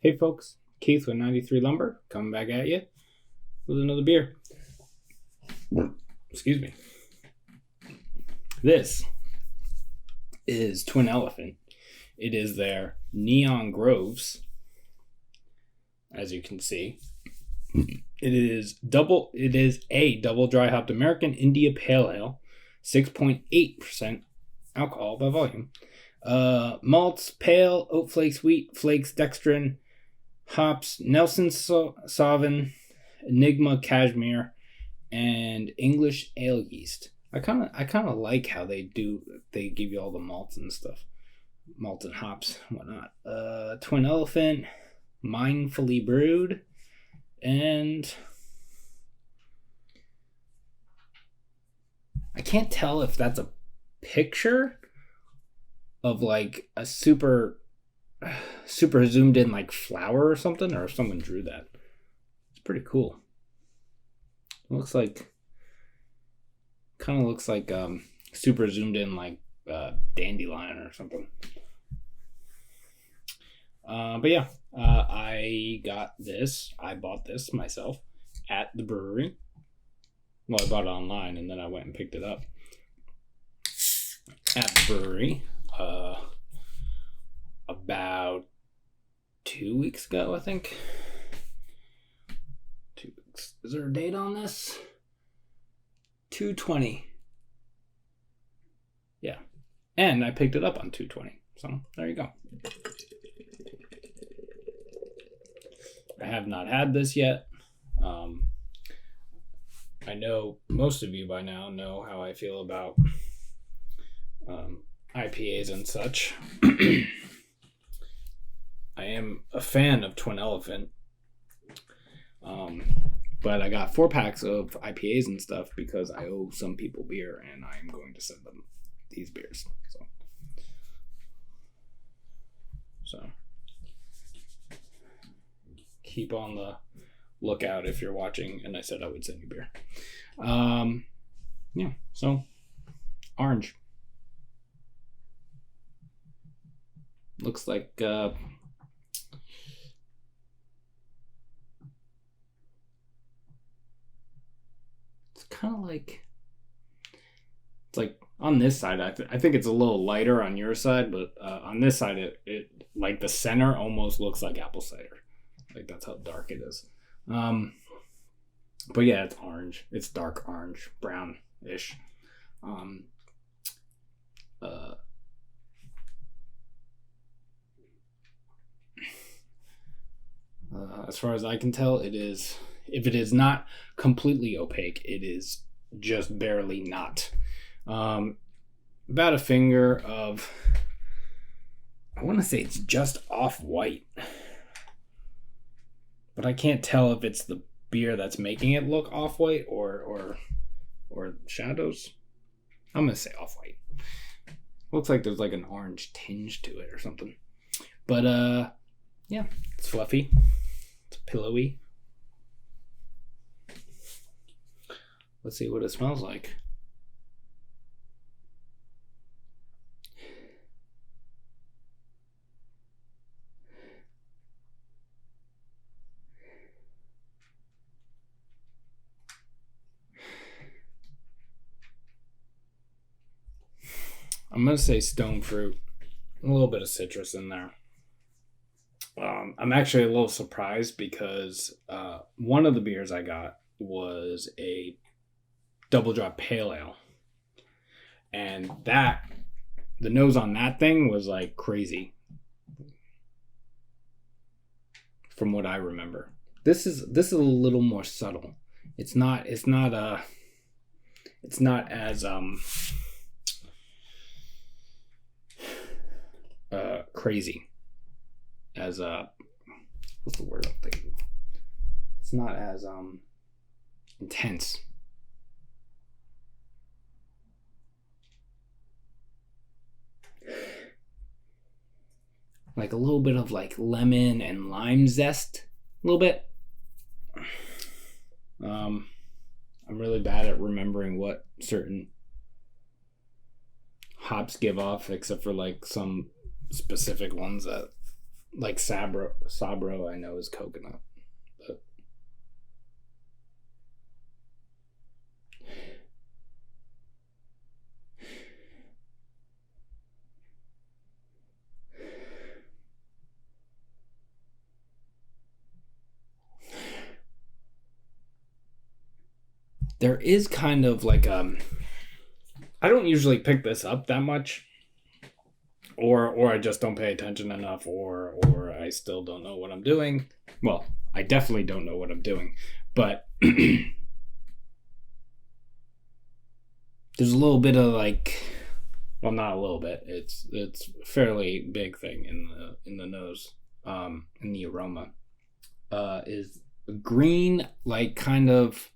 Hey folks, Keith with 93 Lumber coming back at you with another beer. Excuse me. This is Twin Elephant. It is their Neon Groves, as you can see. It is a double dry hopped American India Pale Ale, 6.8% alcohol by volume. Malts, pale, oat flakes, wheat flakes, dextrin, hops, Nelson Sauvin, Enigma Cashmere, and English ale yeast. I kind of like how they give you all the malts and stuff, malts and hops, whatnot. Twin Elephant, mindfully brewed, and I can't tell if that's a picture of like a super zoomed in like flower or something, or if someone drew that. It's pretty cool. It kind of looks like super zoomed in like dandelion or something. But yeah, I bought this myself at the brewery. Well, I bought it online and then I went and picked it up at the brewery about 2 weeks ago, I think. 2 weeks. Is there a date on this? 2/20. Yeah. And I picked it up on 2/20. So there you go. I have not had this yet. I know most of you by now know how I feel about IPAs and such. I am a fan of Twin Elephant. But I got 4 packs of IPAs and stuff because I owe some people beer and I'm going to send them these beers. So keep on the lookout if you're watching, and I said I would send you beer. Yeah, so orange. Looks like it's kind of like, it's like on this side, I think it's a little lighter on your side, but on this side it like the center almost looks like apple cider. Like that's how dark it is. But yeah, it's orange. It's dark orange, brown-ish. As far as I can tell, it is, if it is not completely opaque, it is just barely not. About a finger of, I want to say it's just off-white. But I can't tell if it's the beer that's making it look off-white or shadows. I'm going to say off-white. Looks like there's like an orange tinge to it or something. But yeah, it's fluffy. It's pillowy. Let's see what it smells like. I'm going to say stone fruit. A little bit of citrus in there. I'm actually a little surprised because one of the beers I got was a double drop pale ale. And the nose on that thing was like crazy. From what I remember. This is a little more subtle. It's not as crazy as what's the word I'm thinking? It's not as intense. Like a little bit of like lemon and lime zest, a little bit. I'm really bad at remembering what certain hops give off, except for like some specific ones that like Sabro I know is coconut. But there is kind of like I don't usually pick this up that much, or I just don't pay attention enough, or I still don't know what I'm doing. Well, I definitely don't know what I'm doing, but there's a little bit of like, well, not a little bit. It's a fairly big thing in the nose, in the aroma, is green, like kind of.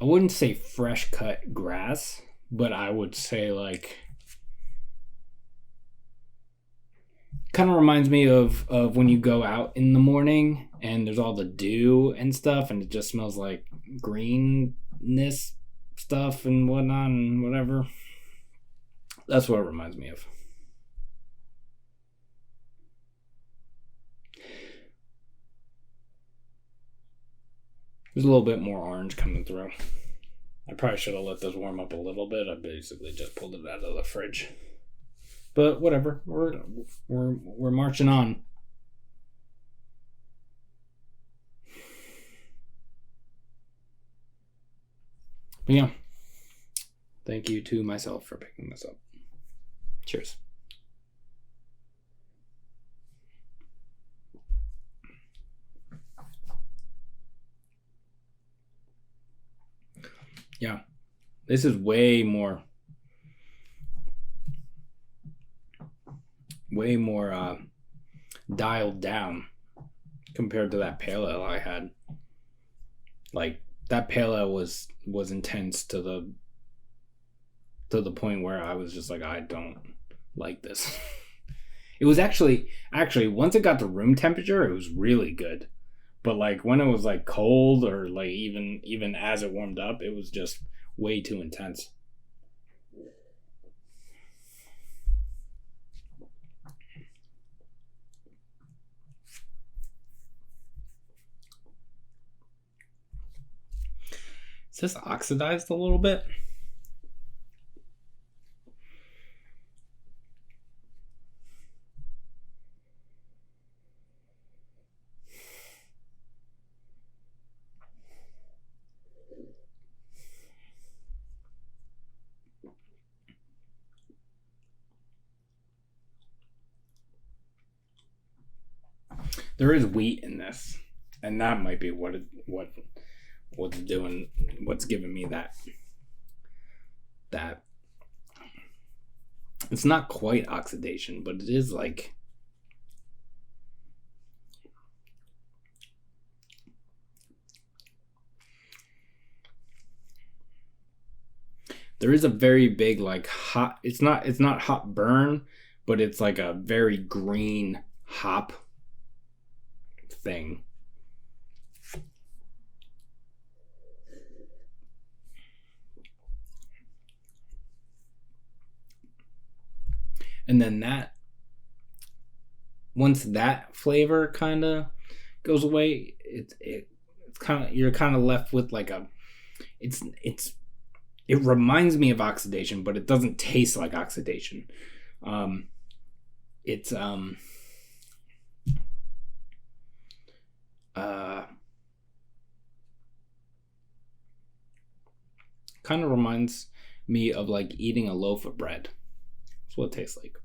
I wouldn't say fresh cut grass, but I would say like kind of reminds me of when you go out in the morning and there's all the dew and stuff and it just smells like greenness stuff and whatnot and whatever. That's what it reminds me of. There's a little bit more orange coming through. I probably should have let this warm up a little bit. I basically just pulled it out of the fridge. But whatever. We're marching on. But yeah. Thank you to myself for picking this up. Cheers. Yeah, this is way more dialed down compared to that pale ale I had. Like that pale ale was intense to the point where I was just like, I don't like this. It was actually once it got to room temperature, it was really good. But like when it was like cold or like even as it warmed up, it was just way too intense. Is this oxidized a little bit? There is wheat in this, and that might be what's doing, what's giving me that. It's not quite oxidation, but it is like. There is a very big like hot. It's not hop burn, but it's like a very green hop thing. And then once that flavor kind of goes away, it's kind of, you're kind of left with like it reminds me of oxidation, but it doesn't taste like oxidation. It's kind of reminds me of like eating a loaf of bread. That's what it tastes like.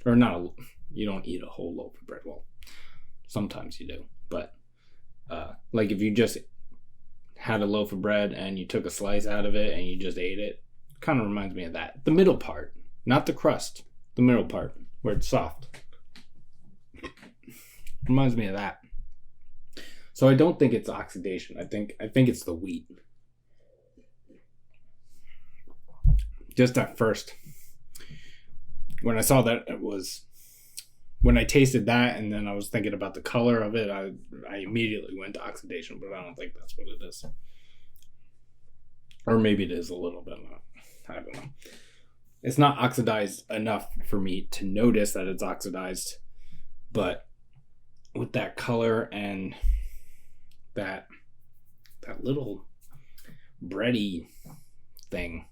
Or not, you don't eat a whole loaf of bread. Well, sometimes you do. But like if you just had a loaf of bread and you took a slice out of it and you just ate it, kind of reminds me of that. The middle part, not the crust. The middle part, where it's soft. Reminds me of that. So I don't think it's oxidation. I think it's the wheat. Just at first, when I saw that when I tasted that and then I was thinking about the color of it, I immediately went to oxidation, but I don't think that's what it is. Or maybe it is a little bit. I don't know. It's not oxidized enough for me to notice that it's oxidized, but with that color and that little bready thing,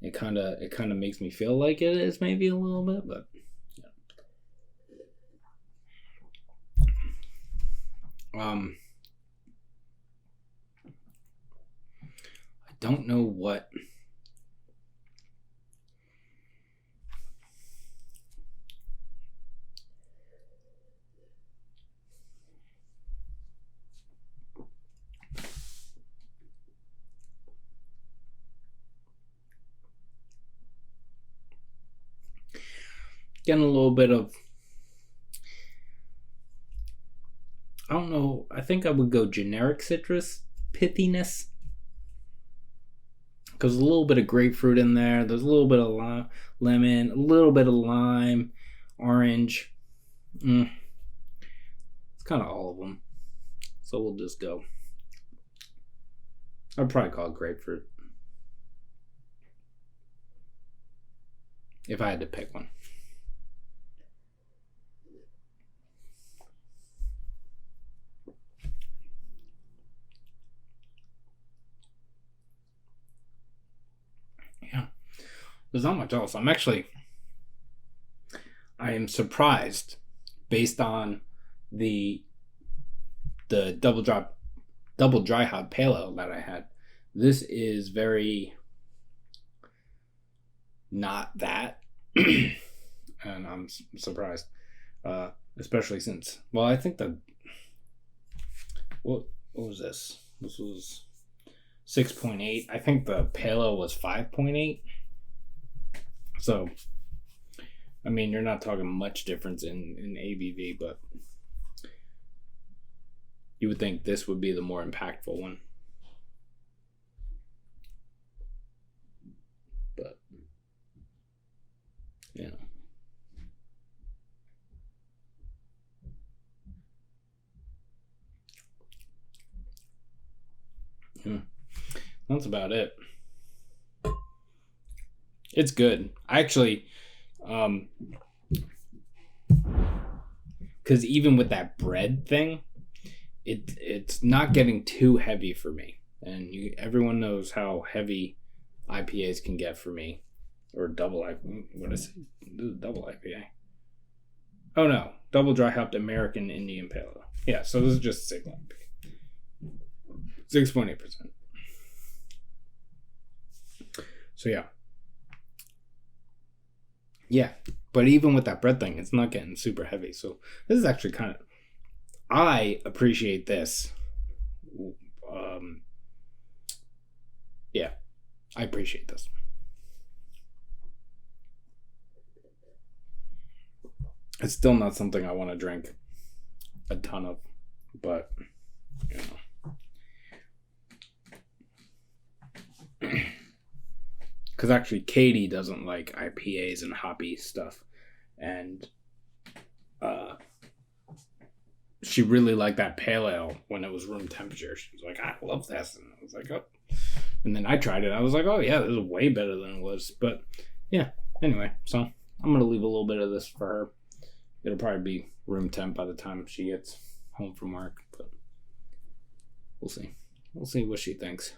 it kind of makes me feel like it is maybe a little bit, but I don't know what getting a little bit of, I don't know, I think I would go generic citrus pithiness, because there's a little bit of grapefruit in there, there's a little bit of lemon, a little bit of lime, orange. It's kind of all of them, so we'll just go, I'd probably call it grapefruit if I had to pick one. Yeah, there's not much else. I am surprised based on the double dry hop pale ale that I had. This is very not that, and I'm surprised, especially since, well, I think what was this? This was 6.8. I think the pale ale was 5.8. So, I mean, you're not talking much difference in ABV, but you would think this would be the more impactful one. But, you know. That's about it. It's good. I actually, because even with that bread thing, it's not getting too heavy for me. And everyone knows how heavy IPAs can get for me, or double IPA. Oh no, double dry hopped American Indian Pale Ale. Yeah, so this is just a single IPA, 6.8%. So yeah, but even with that bread thing, it's not getting super heavy. So this is actually kind of, I appreciate this. Yeah, I appreciate this. It's still not something I want to drink a ton of, but you know. Because actually Katie doesn't like IPAs and hoppy stuff, and she really liked that pale ale when it was room temperature. She was like, I love this, and I was like, oh. And then I tried it. I was like, oh yeah, this is way better than it was. But yeah, anyway, so I'm gonna leave a little bit of this for her. It'll probably be room temp by the time she gets home from work, but we'll see. We'll see what she thinks.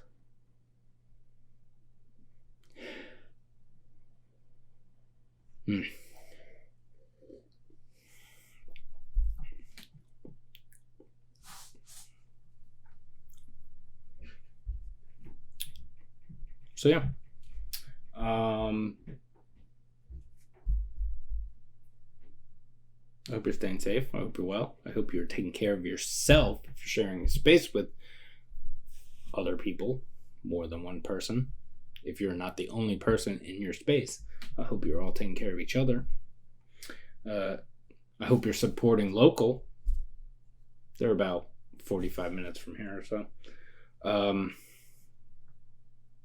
So yeah. I hope you're staying safe. I hope you're well. I hope you're taking care of yourself if you're sharing space with other people, more than one person. If you're not the only person in your space, I hope you're all taking care of each other. I hope you're supporting local. They're about 45 minutes from here or so.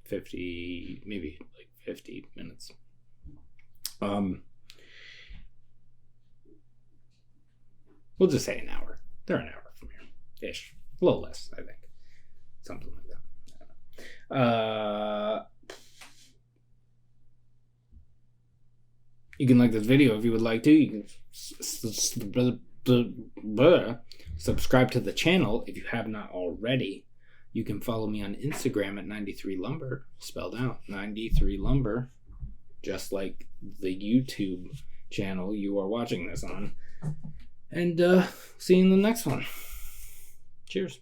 50, maybe like 50 minutes. We'll just say an hour. They're an hour from here ish, a little less, I think, something like that. You can like this video if you would like to. You can subscribe to the channel if you have not already. You can follow me on Instagram at 93lumber, spelled out 93lumber, just like the YouTube channel you are watching this on. And see you in the next one. Cheers.